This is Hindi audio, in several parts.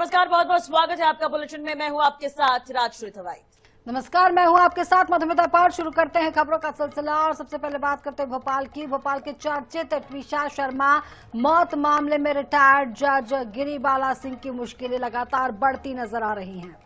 नमस्कार, बहुत बहुत स्वागत है आपका बुलेटिन में। मैं हूं आपके साथ राजश्री थवाई। नमस्कार, मैं हूं आपके साथ मधुमिता पाठ। शुरू करते हैं खबरों का सिलसिला और सबसे पहले बात करते हैं भोपाल की। भोपाल के चर्चित ट्विशा शर्मा मौत मामले में रिटायर्ड जज गिरिबाला सिंह की मुश्किलें लगातार बढ़ती नजर आ रही हैं।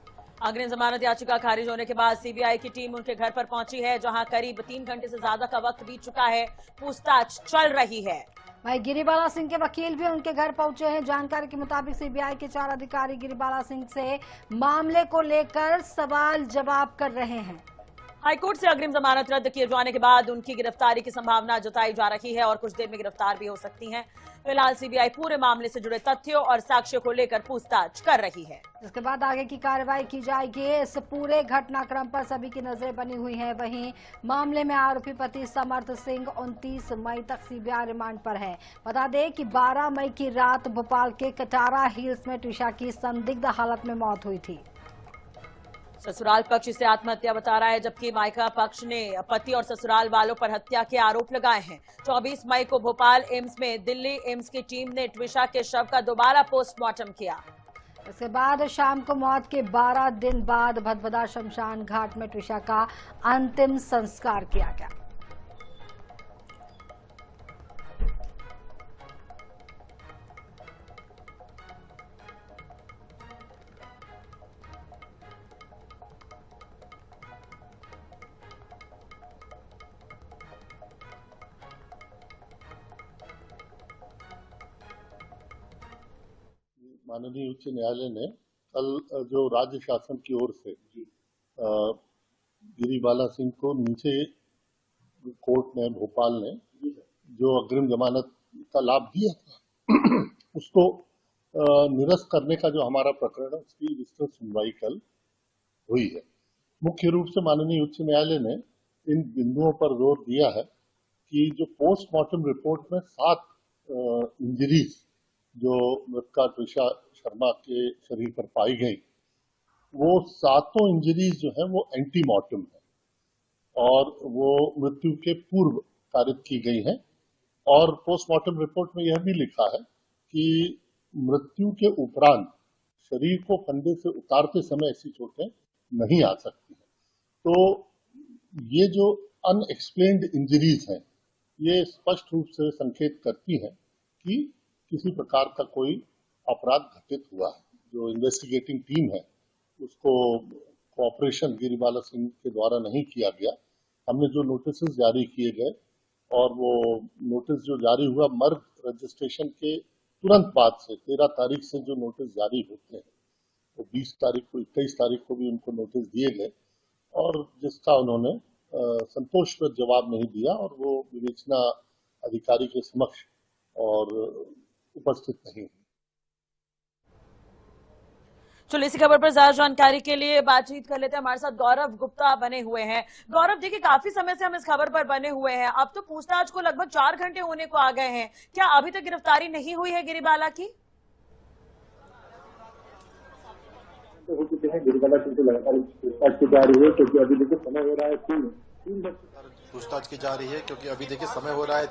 अग्रिम जमानत याचिका खारिज होने के बाद सीबीआई की टीम उनके घर पर पहुंची है, जहां करीब 3 घंटे से ज्यादा का वक्त बीत चुका है। पूछताछ चल रही है। वहीं गिरिबाला सिंह के वकील भी उनके घर पहुंचे हैं। जानकारी के मुताबिक सीबीआई के 4 अधिकारी गिरिबाला सिंह से मामले को लेकर सवाल जवाब कर रहे हैं। हाईकोर्ट से अग्रिम जमानत रद्द किए जाने के बाद उनकी गिरफ्तारी की संभावना जताई जा रही है और कुछ देर में गिरफ्तार भी हो सकती हैं। फिलहाल सीबीआई पूरे मामले से जुड़े तथ्यों और साक्ष्यों को लेकर पूछताछ कर रही है। इसके बाद आगे की कार्रवाई की जाएगी। इस पूरे घटनाक्रम पर सभी की नजरें बनी हुई हैं। वहीं मामले में आरोपी पति समर्थ सिंह 29 मई तक सीबीआई रिमांड पर है। बता दें कि 12 मई की रात भोपाल के कटारा हिल्स में ट्विशा की संदिग्ध हालत में मौत हुई थी। ससुराल पक्ष इसे आत्महत्या बता रहा है, जबकि मायका पक्ष ने पति और ससुराल वालों पर हत्या के आरोप लगाए हैं। 24 मई को भोपाल एम्स में दिल्ली एम्स की टीम ने ट्विशा के शव का दोबारा पोस्टमार्टम किया। इसके बाद शाम को मौत के 12 दिन बाद भदभदा शमशान घाट में ट्विशा का अंतिम संस्कार किया गया। माननीय उच्च न्यायालय ने कल जो राज्य शासन की ओर से गिरिबाला सिंह को नीचे कोर्ट में भोपाल ने जो अग्रिम जमानत का लाभ दिया था उसको निरस्त करने का जो हमारा प्रकरण है उसकी विस्तृत सुनवाई कल हुई है। मुख्य रूप से माननीय उच्च न्यायालय ने इन बिंदुओं पर जोर दिया है कि जो पोस्टमार्टम रिपोर्ट में 7 इंजरीज जो मृतका ट्विशा शर्मा के शरीर पर पाई गई, वो 7 इंजरीज जो है वो एंटीमॉर्टम है और वो मृत्यु के पूर्व कारित की गई हैं। और पोस्टमार्टम रिपोर्ट में यह भी लिखा है कि मृत्यु के उपरांत शरीर को फंदे से उतारते समय ऐसी चोटें नहीं आ सकती हैं। तो ये जो अनएक्सप्लेन्ड इंजरीज हैं, ये स्पष्ट रूप से संकेत करती हैं कि किसी प्रकार का कोई अपराध घटित हुआ है। जो इन्वेस्टिगेटिंग टीम है उसको कोऑपरेशन गिरिबाला सिंह के द्वारा नहीं किया गया। हमने जो नोटिस जारी किए गए और वो नोटिस जो जारी हुआ मर्ग रजिस्ट्रेशन के तुरंत बाद से 13 तारीख से जो नोटिस जारी होते हैं वो 20 तारीख को 21 तारीख को भी उनको नोटिस दिए गए और जिसका उन्होंने संतोषप्रद जवाब नहीं दिया और वो विवेचना अधिकारी के समक्ष और उपस्थित नहीं। चलिए इसी खबर पर ज्यादा जानकारी के लिए बातचीत कर लेते हैं। हमारे साथ गौरव गुप्ता बने हुए हैं। गौरव, देखिए काफी समय से हम इस खबर पर बने हुए हैं। अब तो पूछताछ को लगभग 4 घंटे होने को आ गए हैं। क्या अभी तक गिरफ्तारी नहीं हुई है गिरिबाला की? हो चुके हैं। गिरिबाला सिंह से लगातार पूछताछ की जा रही है क्योंकि अभी देखिए समय हो रहा है 3 पूछताछ की जा रही है क्योंकि अभी देखिए समय हो रहा है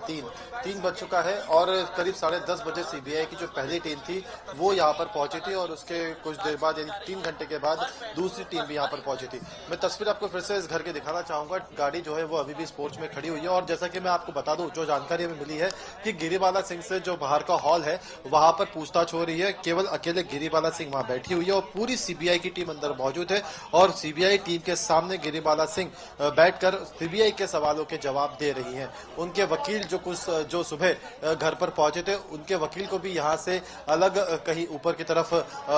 3 बज चुका है और करीब 10:30 बजे सीबीआई की जो पहली टीम थी वो यहाँ पर पहुंची थी और उसके कुछ देर बाद यानी 3 घंटे के बाद दूसरी टीम भी यहाँ पर पहुंची थी। मैं तस्वीर आपको फिर से इस घर के दिखाना चाहूंगा। गाड़ी जो है वो अभी भी स्पोर्ट्स में खड़ी हुई है और जैसा कि मैं आपको बता दूं, जो जानकारी हमें मिली है कि गिरिबाला सिंह से जो बाहर का हॉल है वहां पर पूछताछ हो रही है। केवल अकेले गिरिबाला सिंह वहां बैठी हुई है और पूरी सीबीआई की टीम अंदर मौजूद है और सीबीआई टीम के सामने गिरिबाला सिंह बैठकर सीबीआई के सवालों के जवाब दे रही हैं। उनके वकील जो सुबह घर पर पहुंचे थे, उनके वकील को भी यहां से अलग कहीं ऊपर की तरफ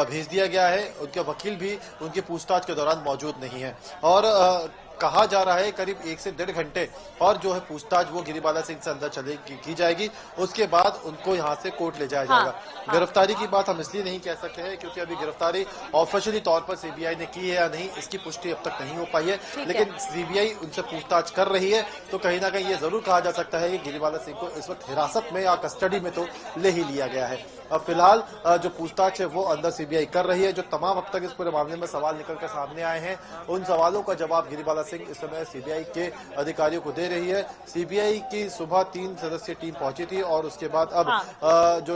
भेज दिया गया है। उनके वकील भी उनकी पूछताछ के दौरान मौजूद नहीं है और कहा जा रहा है करीब 1 से 1.5 घंटे और जो है पूछताछ वो गिरिबाला सिंह से अंदर की जाएगी। उसके बाद उनको यहाँ से कोर्ट ले जाया जाएगा। गिरफ्तारी की बात हम इसलिए नहीं कह सकते हैं क्योंकि अभी गिरफ्तारी ऑफिशियली तौर पर सीबीआई ने की है या नहीं, इसकी पुष्टि अब तक नहीं हो पाई है। लेकिन सीबीआई उनसे पूछताछ कर रही है तो कहीं ना कहीं ये जरूर कहा जा सकता है कि गिरिबाला सिंह को इस वक्त हिरासत में या कस्टडी में तो ले ही लिया गया है। अब फिलहाल जो पूछताछ है वो अंदर सीबीआई कर रही है। जो तमाम अब तक इस पूरे मामले में सवाल निकल कर सामने आए हैं उन सवालों का जवाब गिरिबाला सिंह इस समय सीबीआई के अधिकारियों को दे रही है। सीबीआई की सुबह 3 सदस्यीय टीम पहुंची थी और उसके बाद अब जो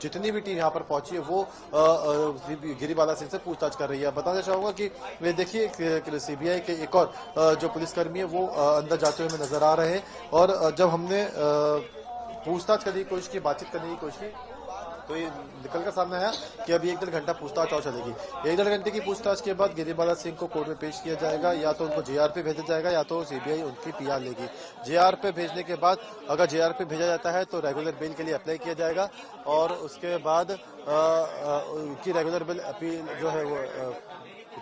जितनी भी टीम यहाँ पर पहुंची है वो गिरिबाला सिंह से पूछताछ कर रही है। बताना चाहूंगा कि वे देखिए सीबीआई के एक और जो पुलिसकर्मी है वो अंदर जाते हुए नजर आ रहे हैं और जब हमने पूछताछ करने की कोशिश की, बातचीत करने की कोशिश की, तो ये निकल कर सामने आया कि अभी 1-1.5 घंटा पूछताछ और चलेगी। 1-1.5 घंटे की पूछताछ के बाद गिरिबाला सिंह को कोर्ट में पेश किया जाएगा, या तो उनको जेआर पे भेजा जाएगा या तो सीबीआई उनकी पीआर लेगी। जेआर पे भेजने के बाद अगर जेआर पे भेजा जाता है तो रेगुलर बेल के लिए अप्लाई किया जाएगा और उसके बाद उनकी रेगुलर बेल अपील जो है वो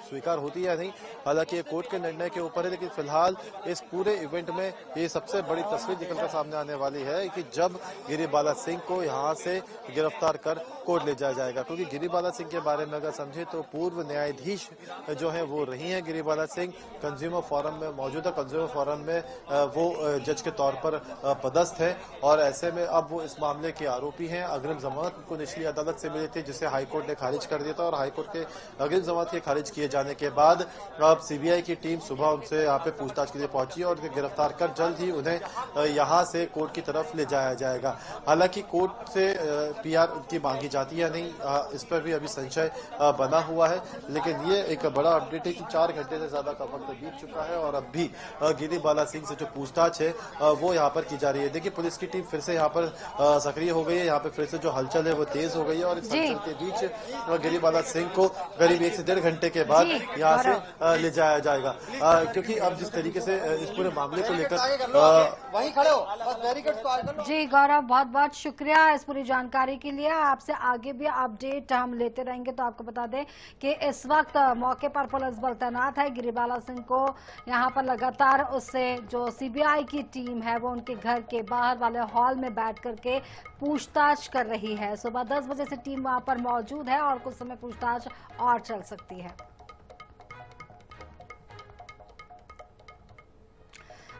स्वीकार होती है या नहीं, हालांकि ये कोर्ट के निर्णय के ऊपर है। लेकिन फिलहाल इस पूरे इवेंट में ये सबसे बड़ी तस्वीर निकलकर सामने आने वाली है कि जब गिरिबाला सिंह को यहाँ से गिरफ्तार कर कोर्ट ले जाया जाएगा, क्योंकि गिरिबाला सिंह के बारे में अगर समझे तो पूर्व न्यायाधीश जो है वो रही हैं गिरिबाला सिंह। कंज्यूमर फोरम में मौजूदा कंज्यूमर फोरम में वो जज के तौर पर पदस्थ है और ऐसे में अब वो इस मामले के आरोपी हैं। अग्रिम जमानत को निचली अदालत से मिली थी जिसे हाईकोर्ट ने खारिज कर दिया था और हाईकोर्ट के अग्रिम जमानत के खारिज किए जाने के बाद अब सीबीआई की टीम सुबह उनसे यहाँ पे पूछताछ के लिए पहुंची और गिरफ्तार कर जल्द ही उन्हें यहाँ से कोर्ट की तरफ ले जाया जाएगा। हालांकि कोर्ट से पीआर की मांगी जाती है नहीं, इस पर भी अभी संशय बना हुआ है। लेकिन ये एक बड़ा अपडेट है कि 4 घंटे से ज्यादा का वक्त बीत चुका है और अब भी गिरिबाला सिंह से जो पूछताछ है वो यहाँ पर की जा रही है। देखिए पुलिस की टीम फिर से यहाँ पर सक्रिय हो गई है, यहाँ पे फिर से जो हलचल है वो तेज हो गई है और इस हलचल के बीच गिरिबाला सिंह को करीब 1 से 1.5 घंटे के बाद यहाँ से ले जाया जाएगा, क्योंकि अब जिस तरीके से इस पूरे मामले को लेकर वहीं खड़े हो, बस बैरिकेड्स पार कर लो। जी गौरव, बहुत बहुत शुक्रिया इस पूरी जानकारी के लिए। आपसे आगे भी अपडेट हम लेते रहेंगे। तो आपको बता दें कि इस वक्त मौके पर पुलिस बल तैनात है। गिरिबाला सिंह को यहाँ पर लगातार उससे जो सीबीआई की टीम है वो उनके घर के बाहर वाले हॉल में बैठ करके पूछताछ कर रही है। सुबह 10 बजे से टीम वहां पर मौजूद है और कुछ समय पूछताछ और चल सकती है।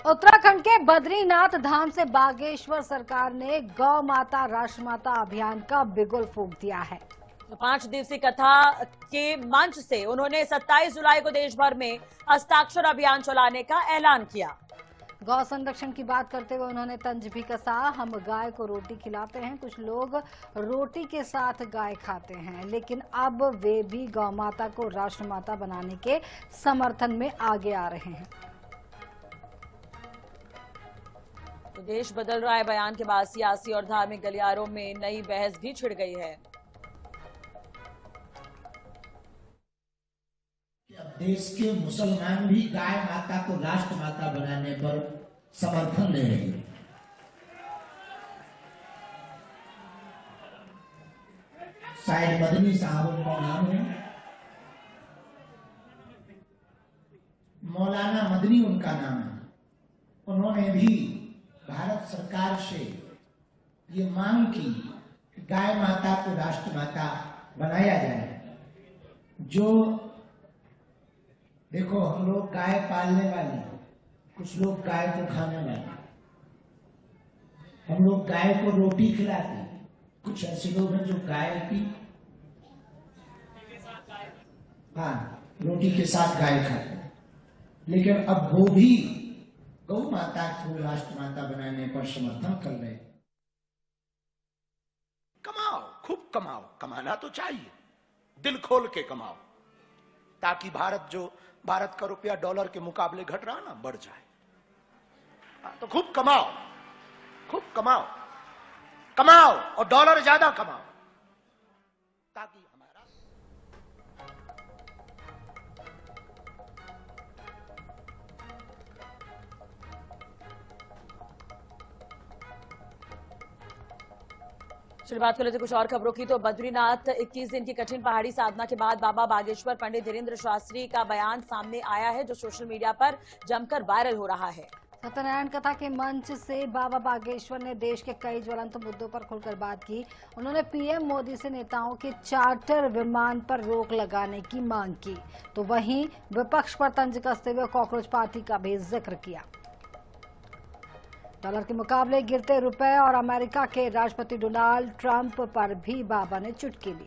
उत्तराखंड के बद्रीनाथ धाम से बागेश्वर सरकार ने गौ माता राष्ट्रमाता अभियान का बिगुल फूंक दिया है। 5 दिवसीय कथा के मंच से उन्होंने 27 जुलाई को देश भर में हस्ताक्षर अभियान चलाने का ऐलान किया। गौ संरक्षण की बात करते हुए उन्होंने तंज भी कसा, हम गाय को रोटी खिलाते हैं, कुछ लोग रोटी के साथ गाय खाते हैं, लेकिन अब वे भी गौ माता को राष्ट्रमाता बनाने के समर्थन में आगे आ रहे हैं। तो देश बदल रहा है बयान के बाद सियासी और धार्मिक गलियारों में नई बहस भी छिड़ गई है। देश के मुसलमान भी गाय माता को राष्ट्र माता बनाने पर समर्थन ले रही है। शायद मदनी साहब उनका नाम है, मौलाना मदनी उनका नाम है। उन्होंने भी भारत सरकार से ये मांग की कि गाय माता को राष्ट्र माता बनाया जाए। जो देखो, हम लोग गाय पालने वाले, कुछ लोग गाय को खाने वाले, हम लोग गाय को रोटी खिलाते, कुछ ऐसे लोग हैं जो गाय की रोटी के साथ गाय खाते। लेकिन अब वो भी गौ माता को राष्ट्र माता बनाने पर समर्थन कर रहे। कमाओ, खूब कमाओ, कमाना तो चाहिए, दिल खोल के कमाओ, ताकि भारत का रुपया डॉलर के मुकाबले घट रहा ना, बढ़ जाए। तो खूब कमाओ, खूब कमाओ, कमाओ और डॉलर ज्यादा कमाओ, ताकि चलिए बात कर लेते कुछ और खबरों की। तो बद्रीनाथ 21 दिन की कठिन पहाड़ी साधना के बाद बाबा बागेश्वर पंडित धीरेन्द्र शास्त्री का बयान सामने आया है, जो सोशल मीडिया पर जमकर वायरल हो रहा है। सत्यनारायण कथा के मंच से बाबा बागेश्वर ने देश के कई ज्वलंत मुद्दों पर खुलकर बात की। उन्होंने पीएम मोदी से नेताओं के चार्टर विमान पर रोक लगाने की मांग की, तो वहीं विपक्ष पर तंज कसते हुए कॉकरोच पार्टी का भी जिक्र किया। डॉलर के मुकाबले गिरते रुपए और अमेरिका के राष्ट्रपति डोनाल्ड ट्रंप पर भी बाबा ने चुटकी ली।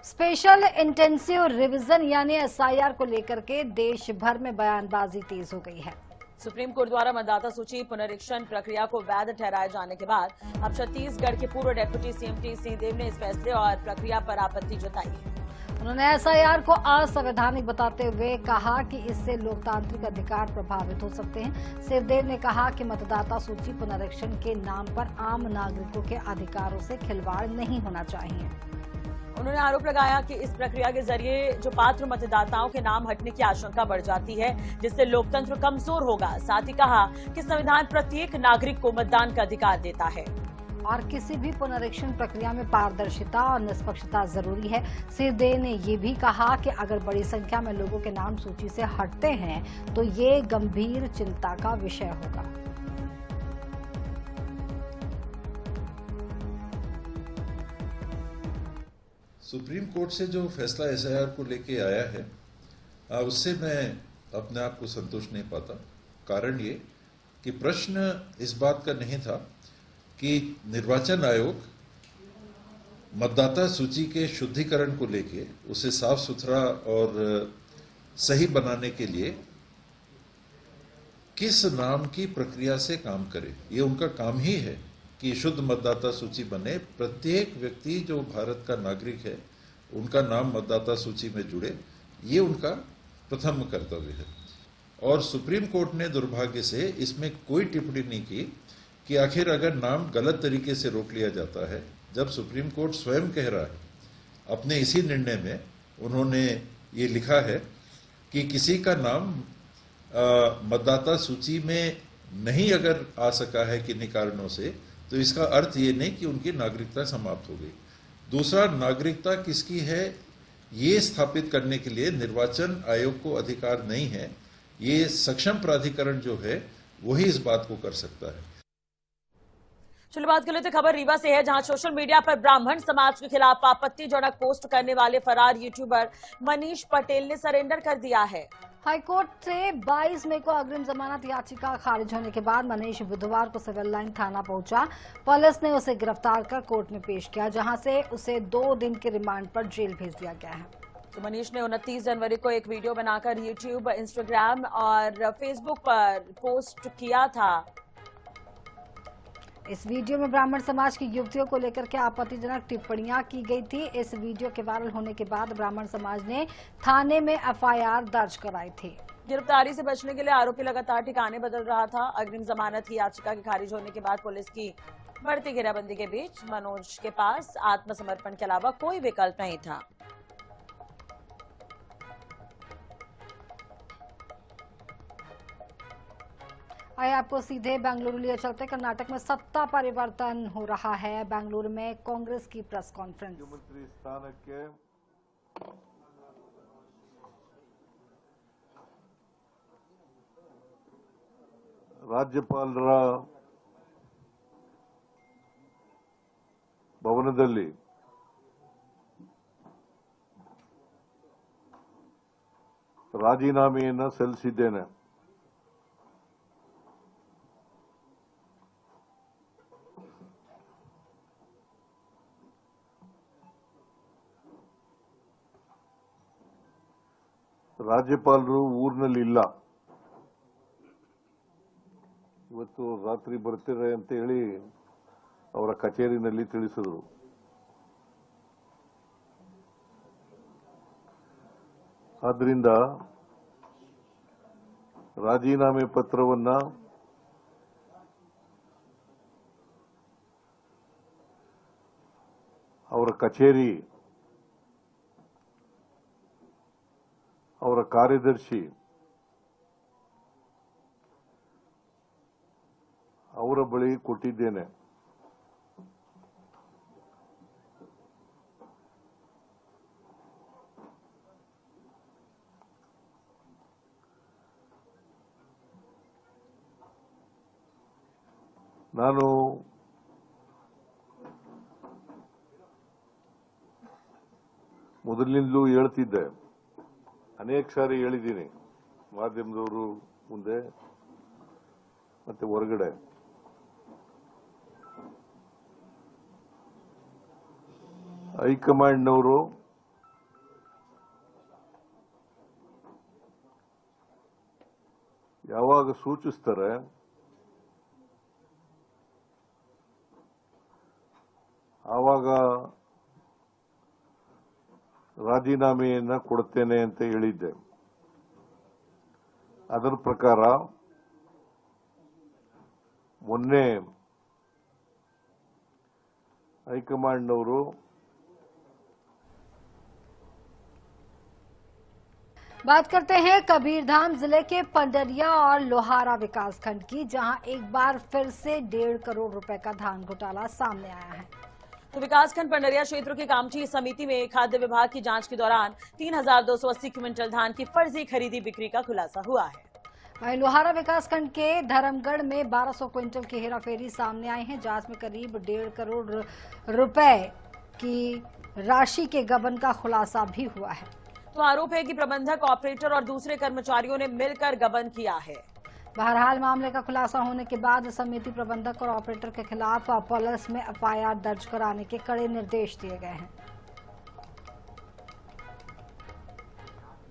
स्पेशल इंटेंसिव रिवीजन यानी एसआईआर को लेकर के देश भर में बयानबाजी तेज हो गई है। सुप्रीम कोर्ट द्वारा मतदाता सूची पुनरीक्षण प्रक्रिया को वैध ठहराए जाने के बाद अब छत्तीसगढ़ के पूर्व डिप्टी सीएम टी सिंहदेव ने इस फैसले और प्रक्रिया पर आपत्ति जताई है। उन्होंने एसआईआर को असंवैधानिक बताते हुए कहा कि इससे लोकतांत्रिक अधिकार प्रभावित हो सकते हैं। सिंहदेव ने कहा कि मतदाता सूची पुनरीक्षण के नाम पर आम नागरिकों के अधिकारों से खिलवाड़ नहीं होना चाहिए। उन्होंने आरोप लगाया कि इस प्रक्रिया के जरिए जो पात्र मतदाताओं के नाम हटने की आशंका बढ़ जाती है, जिससे लोकतंत्र कमजोर होगा। साथ ही कहा कि संविधान प्रत्येक नागरिक को मतदान का अधिकार देता है और किसी भी पुनरीक्षण प्रक्रिया में पारदर्शिता और निष्पक्षता जरूरी है। सिंहदेव ने ये भी कहा कि अगर बड़ी संख्या में लोगों के नाम सूची से हटते हैं तो ये गंभीर चिंता का विषय होगा। सुप्रीम कोर्ट से जो फैसला एसआईआर को लेके आया है, उससे मैं अपने आप को संतुष्ट नहीं पाता। कारण ये कि प्रश्न इस बात का नहीं था कि निर्वाचन आयोग मतदाता सूची के शुद्धिकरण को लेके उसे साफ सुथरा और सही बनाने के लिए किस नाम की प्रक्रिया से काम करे। ये उनका काम ही है कि शुद्ध मतदाता सूची बने, प्रत्येक व्यक्ति जो भारत का नागरिक है उनका नाम मतदाता सूची में जुड़े, ये उनका प्रथम कर्तव्य है। और सुप्रीम कोर्ट ने दुर्भाग्य से इसमें कोई टिप्पणी नहीं की कि आखिर अगर नाम गलत तरीके से रोक लिया जाता है, जब सुप्रीम कोर्ट स्वयं कह रहा है अपने इसी निर्णय में, उन्होंने ये लिखा है कि किसी का नाम मतदाता सूची में नहीं अगर आ सका है किन्हीं कारणों से, तो इसका अर्थ ये नहीं कि उनकी नागरिकता समाप्त हो गई। दूसरा, नागरिकता किसकी है ये स्थापित करने के लिए निर्वाचन आयोग को अधिकार नहीं है। ये सक्षम प्राधिकरण जो है वही इस बात को कर सकता है। चलो बात कर लेते खबर रीवा से है, जहां सोशल मीडिया पर ब्राह्मण समाज के खिलाफ आपत्तिजनक पोस्ट करने वाले फरार यूट्यूबर मनीष पटेल ने सरेंडर कर दिया है। हाईकोर्ट से 22 मई को अग्रिम जमानत याचिका खारिज होने के बाद मनीष बुधवार को सिविल लाइन थाना पहुंचा। पुलिस ने उसे गिरफ्तार कर कोर्ट में पेश किया, जहां से उसे 2 दिन के रिमांड पर जेल भेज दिया गया है। तो मनीष ने 29 जनवरी को एक वीडियो बनाकर यूट्यूब, इंस्टाग्राम और फेसबुक पर पोस्ट किया था। इस वीडियो में ब्राह्मण समाज की युवतियों को लेकर के आपत्तिजनक टिप्पणियां की गई थी। इस वीडियो के वायरल होने के बाद ब्राह्मण समाज ने थाने में एफआईआर दर्ज कराई थी। गिरफ्तारी से बचने के लिए आरोपी लगातार ठिकाने बदल रहा था। अग्रिम जमानत की याचिका के खारिज होने के बाद पुलिस की बढ़ती घेराबंदी के बीच मनोज के पास आत्मसमर्पण के अलावा कोई विकल्प नहीं था। आइए आपको सीधे बेंगलुरु लिए चलते। कर्नाटक में सत्ता परिवर्तन हो रहा है। बेंगलुरु में कांग्रेस की प्रेस कॉन्फ्रेंस। मुख्यमंत्री स्थानಕ್ಕೆ ರಾಜ್ಯಪಾಲರ ಭವನದಲ್ಲಿ ರಾಜೀನಾಮೆಯನ್ನು ಸಲ್ಲಿಸಿದ್ದೇನೆ। ರಾಜ್ಯಪಾಲರು ಊರಿನಲ್ಲಿ ಇಲ್ಲ, ಇವತ್ತು ರಾತ್ರಿ ಬರ್ತಾರೆ ಅಂತ ಹೇಳಿ ಅವರ ಕಚೇರಿನಲ್ಲಿ ತಿಳಿಸಿದರು। ಆದ್ದರಿಂದ ರಾಜೀನಾಮೆ ಪತ್ರವನ್ನ ಅವರ ಕಚೇರಿ, ಅವರ ಕಾರ್ಯದರ್ಶಿ, ಅವರ ಬಳಿ ಕೊಟ್ಟಿದ್ದೇನೆ। ನಾನು ಮೊದಲಿನಿಂದಲೂ ಹೇಳ್ತಿದ್ದೆ, ಅನೇಕ ಸಾರಿ ಹೇಳಿದ್ದೀನಿ ಮಾಧ್ಯಮದವರು ಮುಂದೆ ಮತ್ತೆ ಹೊರಗಡೆ, ಹೈಕಮಾಂಡ್ನವರು ಇವಾಗ ಸೂಚಿಸ್ತಾರೆ ಆವಾಗ ರಾಜೀನಾಮೆಯನ್ನ ಕೊಡುತ್ತೇನೆ ಅಂತ ಹೇಳಿದ್ದೆ. ಅದರ ಪ್ರಕಾರ ಮೊನ್ನೆ ಹೈಕಮಾಂಡ್ನವರು बात करते हैं कबीरधाम जिले के पंडरिया और लोहारा विकासखंड की, जहां एक बार फिर से 1.5 करोड़ रुपए का धान घोटाला सामने आया है। तो विकासखंड पंडरिया क्षेत्र की कामची समिति में खाद्य विभाग की जांच के दौरान 3,280 क्विंटल धान की फर्जी खरीदी बिक्री का खुलासा हुआ है। वहीं लोहारा विकासखंड के धर्मगढ़ में 1200 क्विंटल की हेराफेरी सामने आई है। जांच में करीब 1.5 करोड़ रुपए की राशि के गबन का खुलासा भी हुआ है। तो आरोप है कि प्रबंधक, ऑपरेटर और दूसरे कर्मचारियों ने मिलकर गबन किया है। बहरहाल मामले का खुलासा होने के बाद समिति प्रबंधक और ऑपरेटर के खिलाफ पुलिस में एफआईआर दर्ज कराने के कड़े निर्देश दिए गए हैं।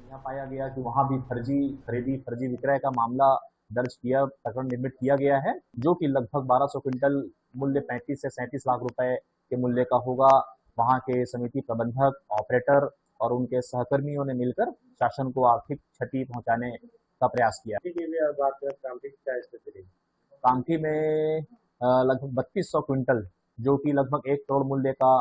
यहाँ पाया गया कि वहां भी फर्जी खरीदी, फर्जी विक्रय का मामला दर्ज किया, प्रकरण निर्मित किया गया है, जो कि लगभग 1200 क्विंटल मूल्य 35 से 37 लाख रुपए के मूल्य का होगा। वहां के समिति प्रबंधक, ऑपरेटर और उनके सहकर्मियों ने मिलकर शासन को आर्थिक क्षति पहुंचाने का प्रयास किया। कामठी में लगभग 3200 क्विंटल, जो कि लगभग 1 करोड़ मूल्य का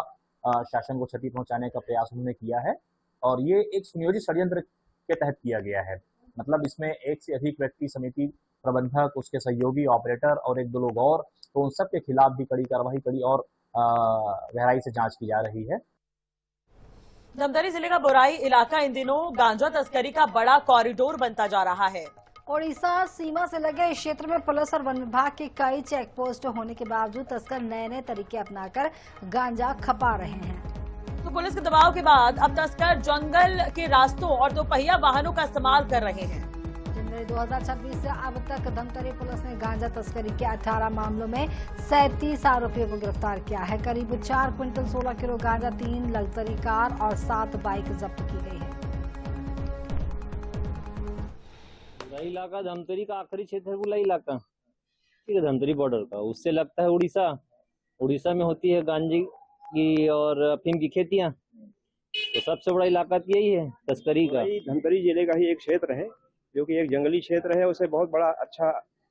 शासन को क्षति पहुंचाने का प्रयास उन्होंने किया है, और ये एक सुनियोजित षड्यंत्र के तहत किया गया है। मतलब इसमें एक से अधिक व्यक्ति, समिति प्रबंधक, उसके सहयोगी, ऑपरेटर और 1-2 लोग और, तो उन सब के खिलाफ भी कड़ी कार्रवाई, कड़ी और गहराई से जांच की जा रही है। धमतरी जिले का बोराई इलाका इन दिनों गांजा तस्करी का बड़ा कॉरिडोर बनता जा रहा है। ओडिशा सीमा से लगे इस क्षेत्र में पुलिस और वन विभाग के कई चेक पोस्ट होने के बावजूद तस्कर नए तरीके अपनाकर गांजा खपा रहे हैं। तो पुलिस के दबाव के बाद अब तस्कर जंगल के रास्तों और दोपहिया वाहनों का इस्तेमाल कर रहे हैं। जनवरी 2026 से अब तक धमतरी पुलिस ने गांजा तस्करी के 18 मामलों में 37 आरोपियों को गिरफ्तार किया है। करीब 4 क्विंटल 16 किलो गांजा, 3 लग्जरी कार और 7 बाइक जब्त की गई है। बुलाई इलाका धमतरी का आखिरी क्षेत्र है। बुलाई इलाका ठीक है, धमतरी बॉर्डर का, उससे लगता है उड़ीसा। उड़ीसा में होती है गांजे की और अफीम की खेतियां, तो सबसे बड़ा इलाका यही है तस्करी का। धमतरी जिले का ही एक क्षेत्र है, जो कि एक जंगली क्षेत्र है, उसे बहुत बड़ा अच्छा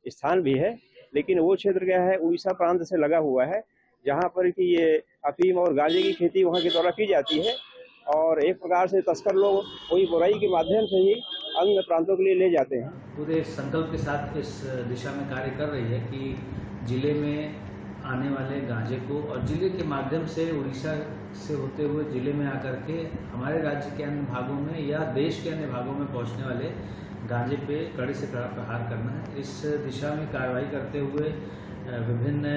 स्थान भी है, लेकिन वो क्षेत्र क्या है, उड़ीसा प्रांत से लगा हुआ है, जहाँ पर कि ये अफीम और गांजे की खेती वहाँ के द्वारा की जाती है, और एक प्रकार से तस्कर लोग वही बोराई के माध्यम से ही अन्य प्रांतों के लिए ले जाते हैं। पूरे संकल्प के साथ इस दिशा में कार्य कर रही है कि जिले में आने वाले गांजे को और जिले के माध्यम से उड़ीसा से होते हुए जिले में आकर के हमारे राज्य के अन्य भागों में या देश के अन्य भागों में पहुंचने वाले गांजे पे कड़े से कड़ा प्रहार करना है। इस दिशा में कार्रवाई करते हुए विभिन्न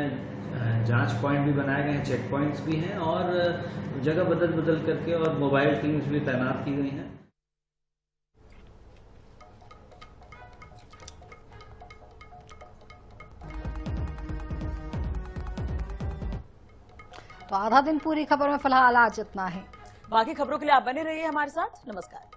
जांच पॉइंट भी बनाए गए हैं, चेक पॉइंट्स भी हैं, और जगह बदल करके और मोबाइल टीम्स भी तैनात की गई हैं। तो आधा दिन पूरी खबर में फिलहाल आज इतना है। बाकी खबरों के लिए आप बने रहिए हमारे साथ। नमस्कार।